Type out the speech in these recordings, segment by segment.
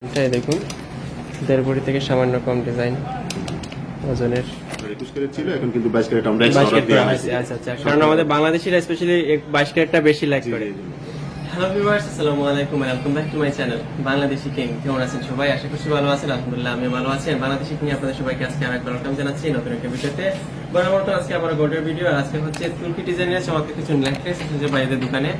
এটাই দেখুন 1.5 ভরি থেকে সামান্য কম ডিজাইন ওজনের 21 ক্যারেট ছিল, এখন কিন্তু 22 ক্যারেট আমরা 22 এক্সট্রা ক্যারেট দিয়ে করা আনছি। হয়েছে। আচ্ছা আচ্ছা, কারণ আমাদের বাংলাদেশিরা স্পেশালি 22 ক্যারেটটা বেশি লাইক করে। হ্যালো ভিউয়ার্স, আসসালামু আলাইকুম, welcome back to my channel Bangladeshi king. কেমন আছেন সবাই? আশা করছি ভালো আছেন। আলহামদুলিল্লাহ আমি ভালো আছি। বাংলাদেশি কিং আপনাদের সবাইকে আজকে আরেকবার ওয়েলকাম জানাচ্ছি নতুন একটা ভিডিওতে। বরাবর তো আজকে আবার গোল্ডের ভিডিও, আর আজকে হচ্ছে তুর্কি ডিজাইনের চমৎকার কিছু নেকলেস এসেছে বাইরের দোকানে।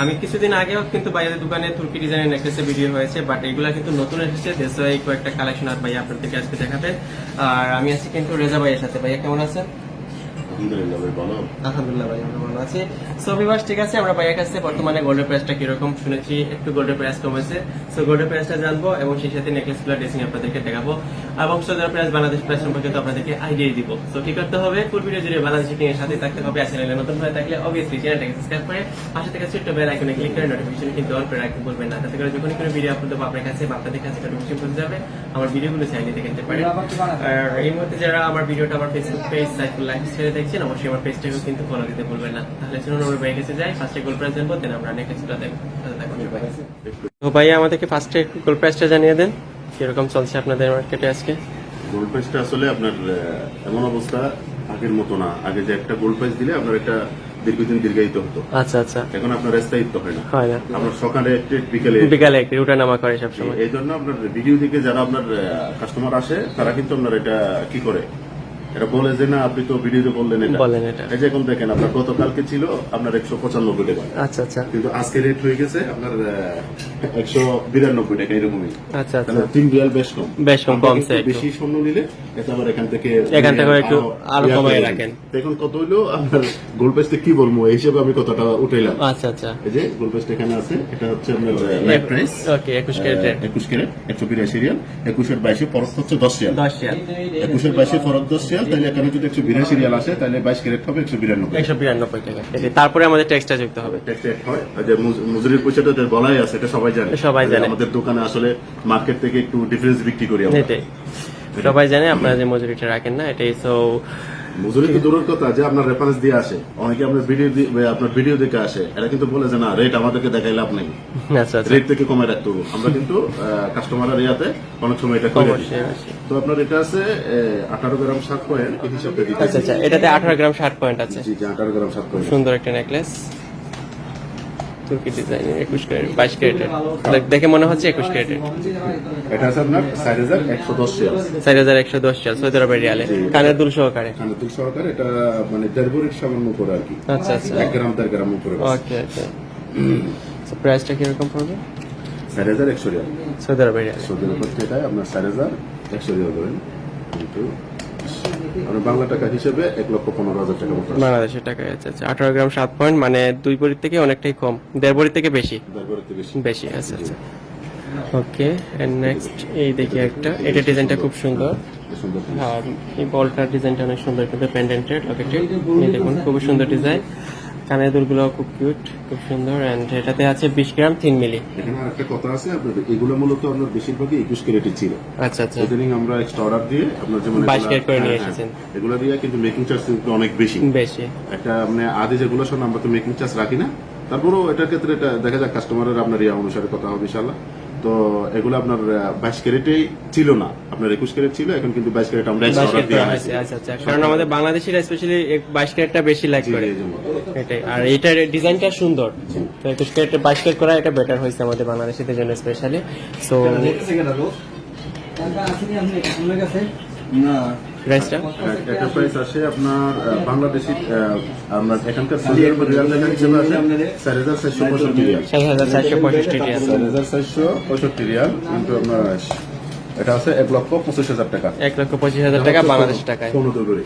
আমি কিছুদিন আগেও কিন্তু বাইরের দোকানে তুর্কি ডিজাইনের নেকলেসের ভিডিও হয়েছে, বাট এগুলা কিন্তু নতুন এসেছে। দেশে এই কয়েকটা কালেকশন আর ভাইয়া আপনাদেরকে আজকে দেখাবেন। আর আমি আছি কিন্তু রেজা ভাইয়ের সাথে। ভাইয়া কেমন আছেন? আলহামদুলিল্লাহ ভাই আমরা ভালো আছি। সো ভিউয়ার্স, ঠিক আছে, আমরা ভাইয়ের কাছে বর্তমানে গোল্ডের প্রাইসটা কিরকম শুনেছি, একটু গোল্ডের প্রাইস কমেছে। সো গোল্ডের প্রাইসটা জানবো এবং সেই সাথে নেকলেসগুলো ড্রেসিং আপনাদেরকে দেখাবো এবং সৌদি প্রাইস বাংলাদেশ প্রাইস সম্পর্কে তো আপনাদেরকে আইডিয়া দিব। সো কি করতে হবে, ফুল ভিডিও জুড়ে বাংলাদেশি কিং এর সাথে থাকতে হবে। চ্যানেলে নতুন হয়ে থাকলে অবভিয়াসলি চ্যানেলটাকে সাবস্ক্রাইব করে পাশে থেকে ছোট্ট বেল আইকনে ক্লিক করে নোটিফিকেশন কিন্তু অন করে রাখতে ভুলবেন না। তাতে করে যখনই কোনো ভিডিও আপলোড দেবো আপনার কাছে বা আপনাদের কাছে নোটিফিকেশন পৌঁছে যাবে, আমার ভিডিওগুলো চাইলে দেখতে পারেন। আর এই মুহূর্তে যারা আমার ভিডিওটা আমার ফেসবুক পেজ সাইফুল লাইফ ছেড়ে দেখছেন, অবশ্যই আমার পেজটাকে কিন্তু ফলো দিতে ভুলবেন না। তাহলে চলুন আমরা বাইরে কাছে যাই, ফার্স্টে গোল্ড প্রাইস জানবো, দেন আমরা নেক্সটটা দেখব। তো ভাইয়া আমাদেরকে ফার্স্টে একটু গোল্ড প্রাইসটা জানিয়ে দেন, কিরকম চলছে আপনাদের মার্কেটে আজকে? গোল্ড প্রাইসটা আসলে আপনার এমন অবস্থা আগের মতো না। আগে যে একটা গোল্ড প্রাইস দিলে আপনার একটা দীর্ঘদিন দীর্ঘায়িত হতো, আচ্ছা আচ্ছা, এখন আপনার স্থায়িত্ব হয় না। হয় না, আপনার সকালে একটু বিকেলে বিকালে একটু উঠানামা করে সবসময়। এই জন্য আপনার ভিডিও থেকে যারা আপনার কাস্টমার আসে তারা কিন্তু আপনার এটা কি করে, এটা বলে যে না আপনি তো ভিডিওতে বললেন এটা। এই যে এখন দেখেন আপনার গতকালকে ছিল আপনার 195 টাকা, আচ্ছা আচ্ছা, কিন্তু আজকে রেট হয়ে গেছে আপনার 192 টাকা এরকমই। আচ্ছা আচ্ছা, তাহলে 3 রিয়াল বেশ কম। কমছে কিন্তু একটু। বেশি স্বর্ণ নিলে এটা আবার এখান থেকে একটু আরো কমায় রাখেন। এখন কত হইলো আপনার গোল্ড প্রাইসটা কি বলবো এই হিসেবে আমি কতটা উঠাইলাম। আচ্ছা আচ্ছা, এই যে গোল্ড প্রাইসটা এখানে আছে, এটা হচ্ছে আপনার লাইভ প্রাইস। ওকে, 21 ক্যারেট 21 ক্যারেট 182 রিয়াল। 21 এর 22 ফরক হচ্ছে 10 রিয়াল। 10 রিয়াল, 21 এর 22 ফরক 10 রিয়াল। তাহলে এখানে যদি 182 রিয়াল আসে তাহলে 22 ক্যারেট হবে 192 টাকা। তারপরে আমাদের ট্যাক্সটা যুক্ত হবে। ট্যাক্স হয়। আর যে মজুরির পয়সাটা তো বলাই আছে, এটা সবাই জানে। আমাদের দোকানে আসলে মার্কেট থেকে একটু ডিফারেন্স বিক্রি করি আমরা। এটাই সবাই জানে, আপনারা যে মজুরিটা রাখেন না, এটাই। সো মজুরি তো দূরের কথা, যে আপনার রেফারেন্স দিয়ে আসে, অনেকে আপনার ভিডিও দেখে আসে, এরা কিন্তু বলে যে না রেট আমাদেরকে দেখাই লাভ নেই, আচ্ছা আচ্ছা, রেট থেকে কমে রাখতে হবে। আমরা কিন্তু কাস্টমারের ইয়াতে অনেক সময় এটা করে দিই। তো আপনার এটা আছে 18 গ্রাম 7 পয়েন্ট এই হিসাবে দিতে। আচ্ছা আচ্ছা, এটাতে 18 গ্রাম 60 পয়েন্ট আছে। জি জি, 18 গ্রাম 7 পয়েন্ট। সুন্দর একটা নেকলেস, তুর্কি ডিজাইনের 21 ক্যারেট 22 ক্যারেটের। দেখে মনে হচ্ছে 21 ক্যারেটের। এটা আছে আপনার 4110 রিয়াল। 4110 রিয়াল সৌদি আরবের রিয়ালে, কানের দুল সহকারে। কানের দুল সহকারে, এটা মানে 1.5 ভরির সামান্য উপরে আর কি। আচ্ছা আচ্ছা, 1 গ্রাম 1.5 গ্রাম উপরে। ওকে ওকে। সো প্রাইসটা কিরকম পড়বে? 4100 রিয়াল সৌদি আরবের রিয়ালে। সৌদি আরব থেকে আপনার 4100 রিয়াল ধরেন, কিন্তু আমরা বাংলা টাকা হিসেবে 1,15,000 টাকা মতো বাংলাদেশের টাকায়। আচ্ছা আচ্ছা, 18 গ্রাম 7 পয়েন্ট, মানে 2 ভরির থেকে অনেকটাই কম, 1.5 ভরির থেকে বেশি। 1.5 ভরিতে বেশি। আচ্ছা আচ্ছা, ওকে। এন্ড নেক্সট এই দেখি একটা, এটা ডিজাইনটা খুব সুন্দর। সুন্দর। আর এই বলটার ডিজাইনটা অনেক সুন্দর, কিন্তু পেন্ডেন্টেড লকেটেড। এই দেখুন খুব সুন্দর ডিজাইন, কানের দুলগুলো খুব কিউট, খুব সুন্দর। এন্ড এটাতে আছে 20 গ্রাম 3 মিলি। এখানে আরেকটা কথা আছে, আপনাদের এগুলো মূলত আপনার বেশিরভাগই 21 ক্যারেটই ছিল। আচ্ছা আচ্ছা, ইদানিং আমরা এক্সট্রা অর্ডার দিয়ে আপনার যেমন 22 ক্যারেট করে নিয়ে এসেছেন। এগুলো দিয়ে কিন্তু মেকিং চার্জ অনেক বেশি। একটা মানে আদি যেগুলো শোন, আমরা তো মেকিং চার্জ রাখি না, তারপরেও এটার ক্ষেত্রে এটা দেখা যাক কাস্টমারের আপনার ইয়া অনুসারে কথা হবে ইনশাআল্লাহ। তো এগুলো আপনার 22 ক্যারেটেই ছিল না, আপনার 21 ক্যারেট ছিল, এখন কিন্তু 22 ক্যারেট আমরা এক্সট্রা অর্ডার দিয়ে আনছি। আচ্ছা আচ্ছা, কারণ আমাদের বাংলাদেশিরা স্পেশালি 22 ক্যারেটটা বেশি লাইক করে এটাই। আর এইটার ডিজাইনটা সুন্দর, তো 21 ক্যারেটে 22 ক্যারেট করা এটা বেটার হয়েছে আমাদের বাংলাদেশিদের জন্য স্পেশালি। সো প্রাইসটা একটা প্রাইস আসে আপনার বাংলাদেশি, আপনার এখানকার সৌদি আরবের রিয়াল টাকা হিসেবে আসে 4465 রিয়াল। 4465 রিয়াল। 4465 রিয়াল, কিন্তু আপনার এটা আছে 1,25,000 টাকা। 1,25,000 টাকা বাংলাদেশি টাকায়। 15 ভরি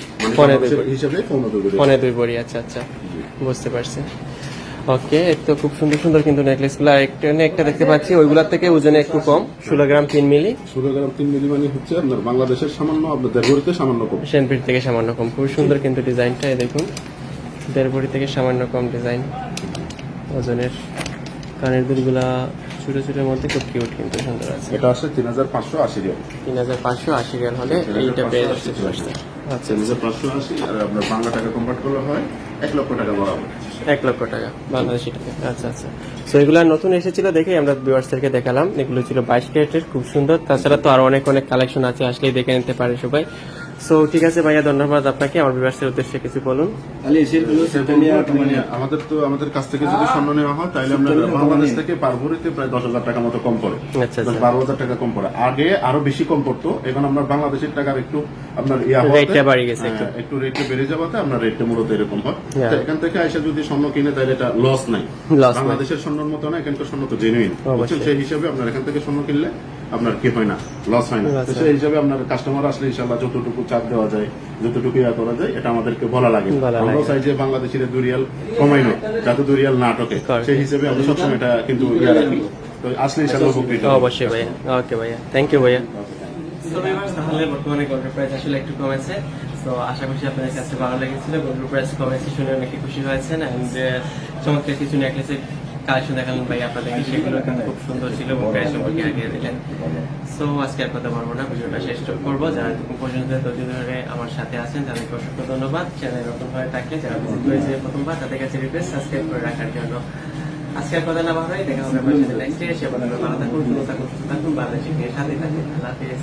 হিসাবে 15 2 ভরি। আচ্ছা আচ্ছা, বুঝতে পারছি। ওকে, তো খুব সুন্দর সুন্দর কিন্তু নেকলেসগুলো একটা দেখতে পাচ্ছি, ওইগুলোর থেকে ওজনে একটু কম, 16 গ্রাম 3 মিলি। 16 গ্রাম 3 মিলি মানে হচ্ছে আপনার বাংলাদেশের সামান্য, আপনার 1.5 ভরিতে সামান্য কম, সেনপির থেকে সামান্য কম। খুব সুন্দর কিন্তু ডিজাইনটা, দেখুন 1.5 ভরি থেকে সামান্য কম ডিজাইন ওজনের। কানের দুলগুলা ছোট ছোটের মধ্যে খুব কিউট, কিন্তু সুন্দর আছে। এটা আছে 3580 রিয়াল। 3580 রিয়াল হলে এইটা পেয়ে যাচ্ছে। আচ্ছা 3580, আর আপনার বাংলা টাকা কনভার্ট করলে হয় 1 লক্ষ টাকা বরাবর। 1 লক্ষ টাকা বাংলাদেশি টাকা। আচ্ছা আচ্ছা। সো এগুলা নতুন এসেছিল দেখে আমরা ভিউয়ার্সদেরকে দেখালাম। এগুলো ছিল 22 ক্যারেটের, খুব সুন্দর। তাছাড়া তো আরো অনেক অনেক কালেকশন আছে, আসলেই দেখে নিতে পারে সবাই। সো ঠিক আছে ভাইয়া, ধন্যবাদ আপনাকে। আমার ভিউয়ার্সের উদ্দেশ্যে কিছু বলুন। আমাদের কাছ থেকে যদি স্বর্ণ নেওয়া হয় তাহলে আমরা বাংলাদেশ থেকে পার ভরিতে প্রায় 10,000 টাকা মতো কম পড়ে। আচ্ছা 12,000 টাকা কম পড়ে। আগে আরো বেশি কম পড়তো, এখন আমরা বাংলাদেশের টাকার একটু আপনার রেটটা বাড়ি গেছে একটু রেটটা বেড়ে যাওয়াতে আপনার রেটটা মূলত এরকম হয়। হ্যাঁ। তো এখান থেকে আইসা যদি স্বর্ণ কিনে তাহলে এটা লস নাই। Loss নাই। বাংলাদেশের স্বর্ণের মতো না, এখানকার স্বর্ণ তো জেনুইন, অবশ্যই। সেই হিসাবে আপনার এখান থেকে স্বর্ণ কিনলে আপনার কি হয় না, লস হয় না। তো সেই হিসাবে আপনার কাস্টমার আসলে ইনশাআল্লাহ যতটুকু চাপ দেওয়া যায়, যতটুকু ইয়া করা যায়, এটা আমাদেরকে বলা লাগে। আমরাও চাই যে বাংলাদেশের 2 রিয়াল কমাইনো, যাতে 2 রিয়াল না ঠকে, সেই হিসেবে আমরা সবসময় এটা কিন্তু ইয়া রাখি। তো আসলে ইনশাআল্লাহ উপকৃত হবো। অবশ্যই ভাইয়া। ওকে ভাইয়া, থ্যাংক ইউ ভাইয়া। সো ভিউয়ার্স, তাহলে বর্তমানে গোল্ডের প্রাইস আসলে একটু কমেছে। সো আশা করছি আপনাদের কাছে ভালো লেগেছিল। গোল্ডের প্রাইস কমেছে শুনে অনেকে খুশি হয়েছেন। এন্ড চমৎকার কিছু নেকলেসের কালেকশন দেখালেন ভাই আপনাদেরকে, সেগুলো কিন্তু খুব সুন্দর ছিল এবং প্রাইস সম্পর্কে আইডিয়া দিলেন। সো আজকে আর কথা বলবো না, ভিডিওটা শেষ করবো। যারা এতক্ষণ পর্যন্ত ধৈর্য ধরে আমার সাথে আছেন তাদেরকে অসংখ্য ধন্যবাদ। চ্যানেল নতুন হয়ে থাকলে যারা ভিজিট করেছে প্রথমবার তাদের কাছে রিকোয়েস্ট সাবস্ক্রাইব করে রাখার জন্য। আজকে আর কথা না বাড়াই, দেখা হবে আপনার সাথে নেক্সট ডে। সে ভালো থাকুন, সুস্থ থাকুন, বাংলাদেশের সাথে থাকুন। আল্লাহ হাফেজ।